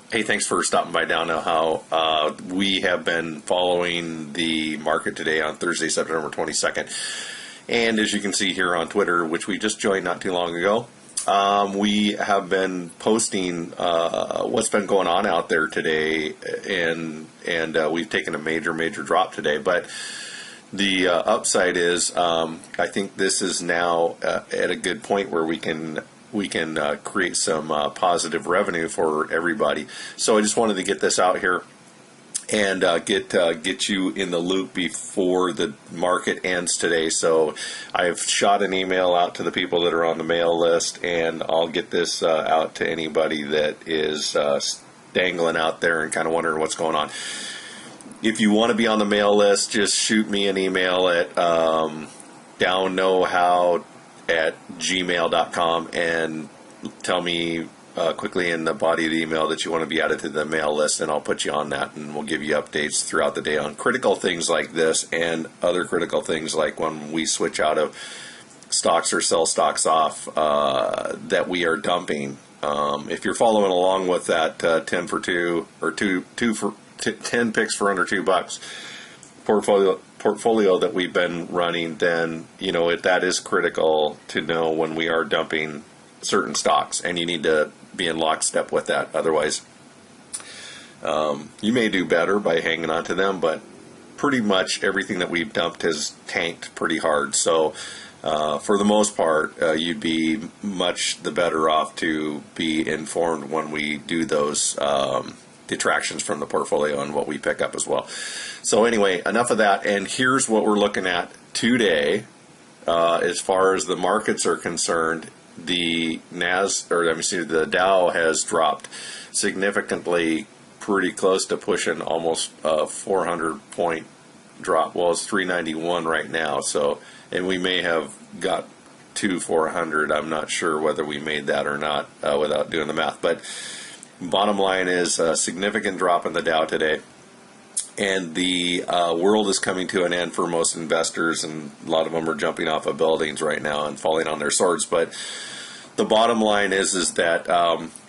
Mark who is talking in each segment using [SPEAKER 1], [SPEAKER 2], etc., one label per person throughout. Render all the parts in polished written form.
[SPEAKER 1] Hey, thanks for stopping by down now. How we have been following the market today on Thursday, September 22nd. And as you can see here on Twitter, which we just joined not too long ago, we have been posting what's been going on out there today, and we've taken a major drop today. But the upside is, I think this is now at a good point where we can create some positive revenue for everybody. So I just wanted to get this out here and get you in the loop before the market ends today. So I've shot an email out to the people that are on the mail list, and I'll get this out to anybody that is dangling out there and kind of wondering what's going on. If you want to be on the mail list, just shoot me an email at downknowhow@gmail.com and tell me quickly in the body of the email that you want to be added to the mail list, and I'll put you on that, and we'll give you updates throughout the day on critical things like this and other critical things like when we switch out of stocks or sell stocks off that we are dumping. If you're following along with that 10 for 2 or 10 picks for under $2 portfolio that we've been running, then that is critical to know when we are dumping certain stocks, and you need to be in lockstep with that. Otherwise, you may do better by hanging on to them, but pretty much everything that we've dumped has tanked pretty hard. So for the most part, you'd be much the better off to be informed when we do those detractions from the portfolio and what we pick up as well. So anyway, enough of that, and here's what we're looking at today. As far as the markets are concerned, the the Dow has dropped significantly, pretty close to pushing almost a 400 point drop. Well, it's 391 right now, so, and we may have got to 400. I'm not sure whether we made that or not without doing the math, but bottom line is a significant drop in the Dow today, and the world is coming to an end for most investors, and a lot of them are jumping off of buildings right now and falling on their swords. But the bottom line is that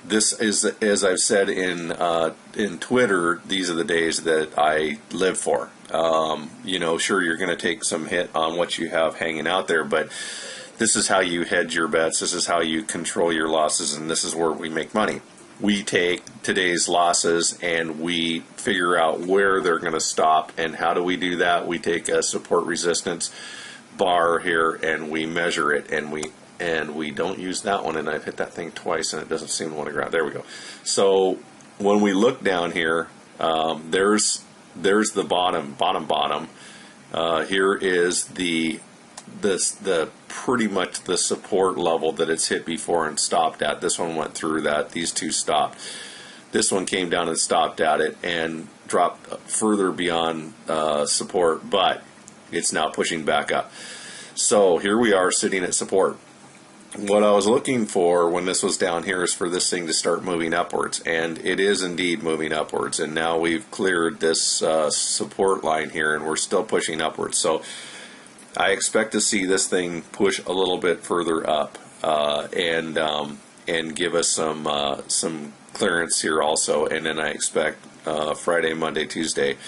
[SPEAKER 1] this is, as I've said in Twitter, these are the days that I live for. Sure, you're going to take some hit on what you have hanging out there, but this is how you hedge your bets. This is how you control your losses, and this is where we make money. We take today's losses and we figure out where they're going to stop. And how do we do that? We take a support resistance bar here and we measure it, and we don't use that one, and I've hit that thing twice and it doesn't seem to want to ground. There we go. So when we look down here, there's the bottom. Here is the pretty much the support level that it's hit before and stopped at. This one went through that. These two stopped. This one came down and stopped at it and dropped further beyond support, but it's now pushing back up. So here we are sitting at support. What I was looking for when this was down here is for this thing to start moving upwards, and it is indeed moving upwards, and now we've cleared this support line here and we're still pushing upwards. So I expect to see this thing push a little bit further up and give us some clearance here also, and then I expect Friday, Monday, Tuesday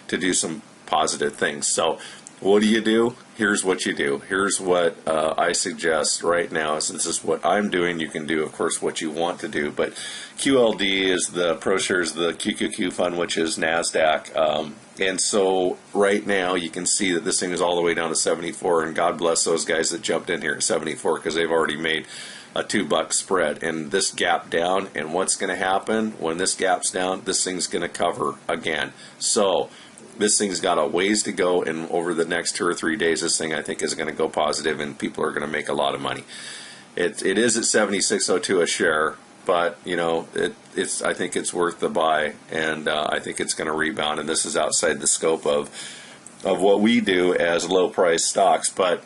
[SPEAKER 1] to do some positive things. So what do? Here's what you do. Here's what I suggest right now. So this is what I'm doing. You can do, of course, what you want to do. But QLD is the ProShares, the QQQ fund, which is NASDAQ. And so right now you can see that this thing is all the way down to 74. And God bless those guys that jumped in here at 74, because they've already made a $2 spread. And this gap down, and what's going to happen when this gap's down? This thing's going to cover again. So this thing's got a ways to go, and over the next 2 or 3 days, this thing I think is going to go positive, and people are going to make a lot of money. It is at $76.02 a share, but it's I think it's worth the buy, and I think it's going to rebound. And this is outside the scope of what we do as low price stocks. But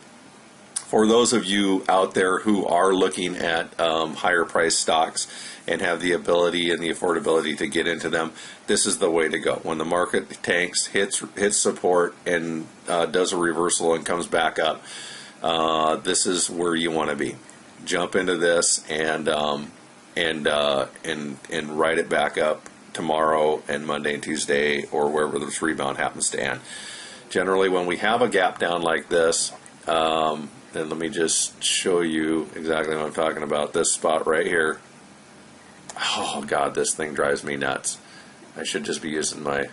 [SPEAKER 1] for those of you out there who are looking at higher price stocks and have the ability and the affordability to get into them, this is the way to go. When the market tanks, hits support, and does a reversal and comes back up, this is where you want to be. Jump into this and ride it back up tomorrow and Monday and Tuesday, or wherever this rebound happens to end. Generally, when we have a gap down like this, and let me just show you exactly what I'm talking about. This spot right here. Oh God, this thing drives me nuts. I should just be using my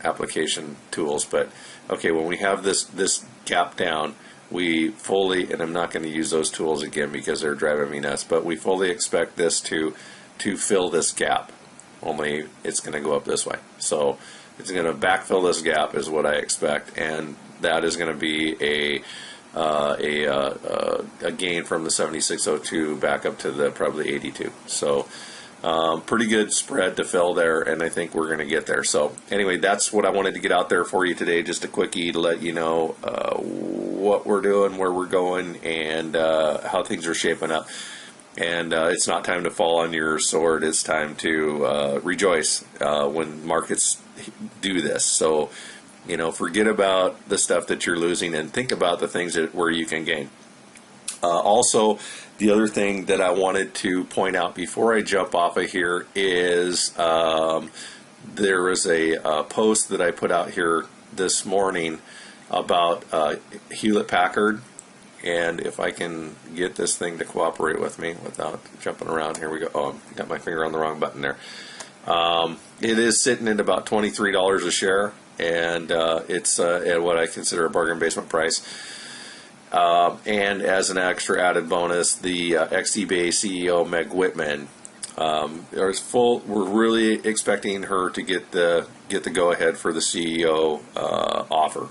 [SPEAKER 1] application tools, but okay, when we have this gap down, we fully, and I'm not going to use those tools again because they're driving me nuts, but we fully expect this to fill this gap, only it's going to go up this way. So it's going to backfill this gap is what I expect, and that is going to be a gain from the 76.02 back up to the probably 82. So pretty good spread to fill there, and I think we're going to get there. So anyway, that's what I wanted to get out there for you today, just a quickie to let you know what we're doing, where we're going, and how things are shaping up. And it's not time to fall on your sword. It's time to rejoice when markets do this. So, forget about the stuff that you're losing and think about the things where you can gain. Also, the other thing that I wanted to point out before I jump off of here is there was a post that I put out here this morning about Hewlett-Packard. And if I can get this thing to cooperate with me without jumping around, here we go. Oh, I got my finger on the wrong button there. It is sitting at about $23 a share, and it's at what I consider a bargain basement price. And as an extra added bonus, the eBay CEO Meg Whitman we're really expecting her to get the go ahead for the CEO offer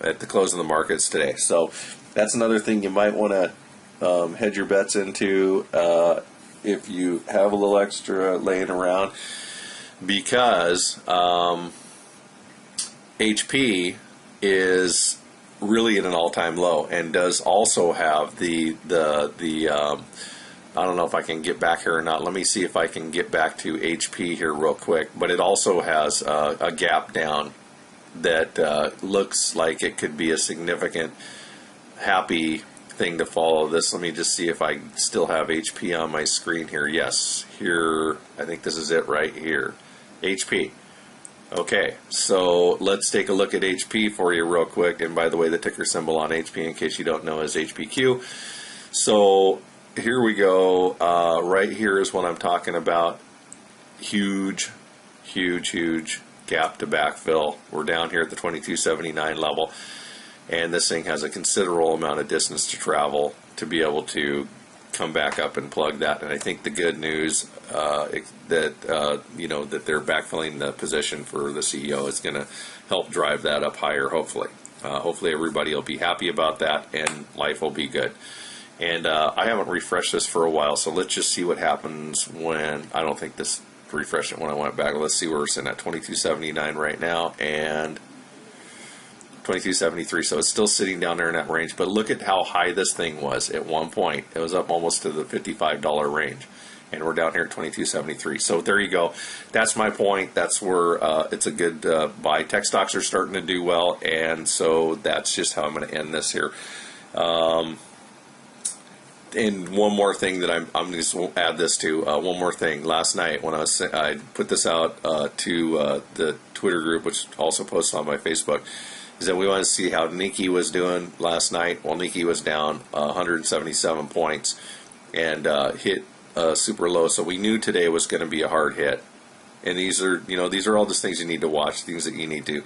[SPEAKER 1] at the close of the markets today. So that's another thing you might want to hedge your bets into if you have a little extra laying around, because HP is really at an all-time low and does also have the I don't know if I can get back here or not. Let me see if I can get back to HP here real quick. But it also has a gap down that looks like it could be a significant happy thing to follow this. Let me just see if I still have HP on my screen here. Yes, here, I think this is it right here. HP. Okay, so let's take a look at HP for you real quick. And by the way, the ticker symbol on HP, in case you don't know, is HPQ. So here we go. Right here is what I'm talking about. Huge, huge, huge gap to backfill. We're down here at the 2279 level. And this thing has a considerable amount of distance to travel to be able to come back up and plug that. And I think the good news that that they're backfilling the position for the CEO is going to help drive that up higher. Hopefully, everybody will be happy about that, and life will be good. And I haven't refreshed this for a while, so let's just see what happens when I don't think this refreshed it when I went back. Let's see where we're sitting at 2279 right now, and 2273, so it's still sitting down there in that range. But look at how high this thing was at one point. It was up almost to the $55 range, and we're down here at 2273. So there you go. That's my point. That's where it's a good buy. Tech stocks are starting to do well, and so that's just how I'm going to end this here. And one more thing that I'm just going to add this to. One more thing. Last night when I put this out to the Twitter group, which also posts on my Facebook, is that we want to see how Nikkei was doing last night. Well, Nikkei was down 177 points and hit super low. So we knew today was going to be a hard hit. And these are all just things you need to watch, things that you need to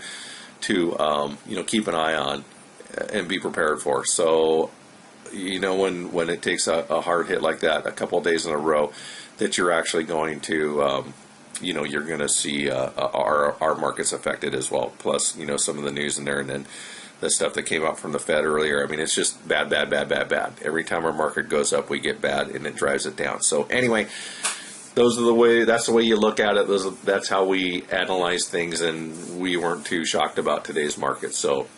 [SPEAKER 1] keep an eye on and be prepared for. So when it takes a hard hit like that a couple of days in a row, that you're actually going to you're going to see our markets affected as well. Plus, some of the news in there, and then the stuff that came out from the Fed earlier. I mean, it's just bad, bad, bad, bad, bad. Every time our market goes up, we get bad, and it drives it down. So anyway, that's the way you look at it. That's how we analyze things, and we weren't too shocked about today's market. So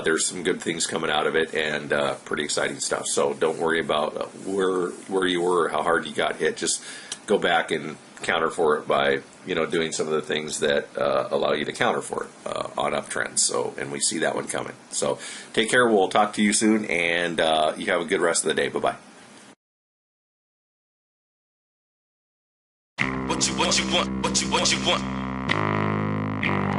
[SPEAKER 1] there's some good things coming out of it, and pretty exciting stuff. So don't worry about where you were, how hard you got hit. Just go back and counter for it by doing some of the things that allow you to counter for it on uptrends. So, and we see that one coming. So take care. We'll talk to you soon, and you have a good rest of the day. Bye bye.
[SPEAKER 2] what you want, what you want.